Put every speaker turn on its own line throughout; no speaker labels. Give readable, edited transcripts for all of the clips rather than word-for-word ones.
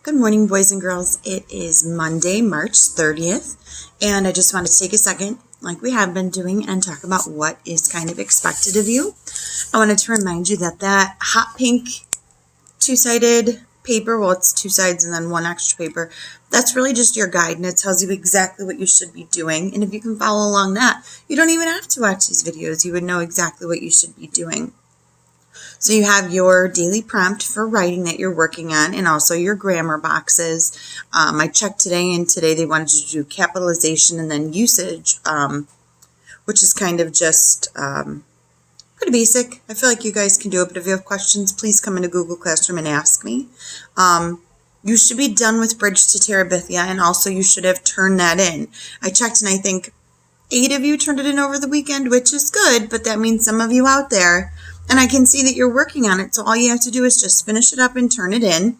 Good morning, boys and girls. It is Monday, March 30th, and I just want to take a second, like we have been doing, and talk about what is kind of expected of you. I wanted to remind you that that hot pink two-sided paper, well, it's two sides and then one extra paper, that's really just your guide, and it tells you exactly what you should be doing. And if you can follow along that, you don't even have to watch these videos. You would know exactly what you should be doing. So you have your daily prompt for writing that you're working on, and also your grammar boxes. I checked today, and today they wanted you to do capitalization and then usage, which is kind of just pretty basic. I feel like you guys can do it, but if you have questions, please come into Google Classroom and ask me. You should be done with Bridge to Terabithia, and also you should have turned that in. I checked, and I think 8 of you turned it in over the weekend, which is good, but that means some of you out there, and I can see that you're working on it, so all you have to do is just finish it up and turn it in.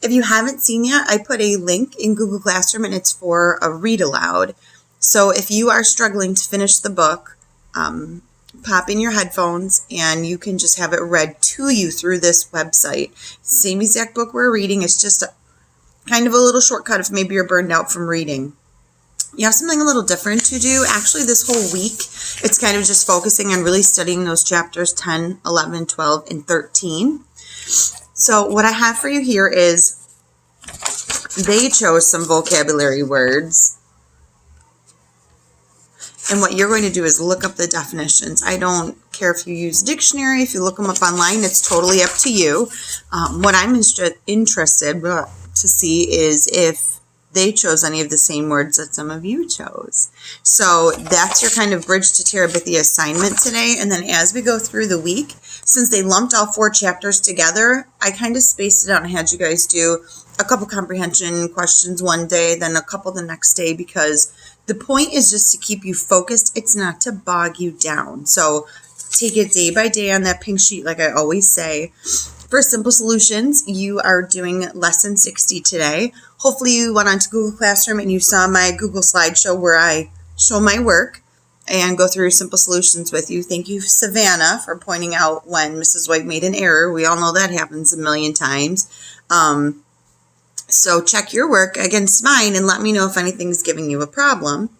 If you haven't seen yet, I put a link in Google Classroom, and it's for a read aloud. So if you are struggling to finish the book, pop in your headphones, and you can just have it read to you through this website. Same exact book we're reading. It's just kind of a little shortcut if maybe you're burned out from reading. You have something a little different to do. Actually, this whole week, it's kind of just focusing on really studying those chapters 10, 11, 12, and 13. So what I have for you here is they chose some vocabulary words. And what you're going to do is look up the definitions. I don't care if you use a dictionary, if you look them up online, it's totally up to you. What I'm interested to see is if they chose any of the same words that some of you chose. So that's your kind of Bridge to Terabithia assignment today. And then as we go through the week, since they lumped all 4 chapters together, I kind of spaced it out and had you guys do a couple comprehension questions one day, then a couple the next day, because the point is just to keep you focused. It's not to bog you down. So take it day by day on that pink sheet, like I always say. For Simple Solutions, you are doing lesson 60 today. Hopefully you went onto Google Classroom and you saw my Google slideshow where I show my work and go through Simple Solutions with you. Thank you, Savannah, for pointing out when Mrs. White made an error. We all know that happens a million times. So check your work against mine and let me know if anything's giving you a problem.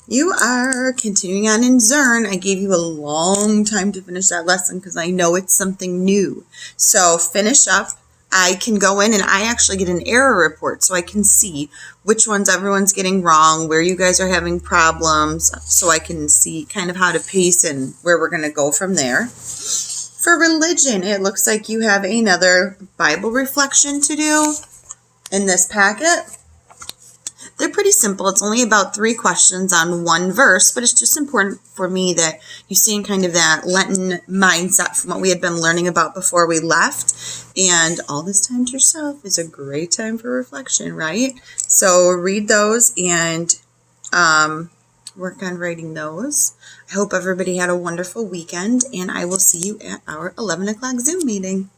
You are continuing on in Zern. I gave you a long time to finish that lesson because I know it's something new. So finish up. I can go in and I actually get an error report so I can see which ones everyone's getting wrong, where you guys are having problems, so I can see kind of how to pace and where we're going to go from there. For religion, it looks like you have another Bible reflection to do in this packet. They're pretty simple. It's only about 3 questions on 1 verse, but it's just important for me that you stay in kind of that Lenten mindset from what we had been learning about before we left. And all this time to yourself is a great time for reflection, right? So read those and work on writing those. I hope everybody had a wonderful weekend, and I will see you at our 11 o'clock Zoom meeting.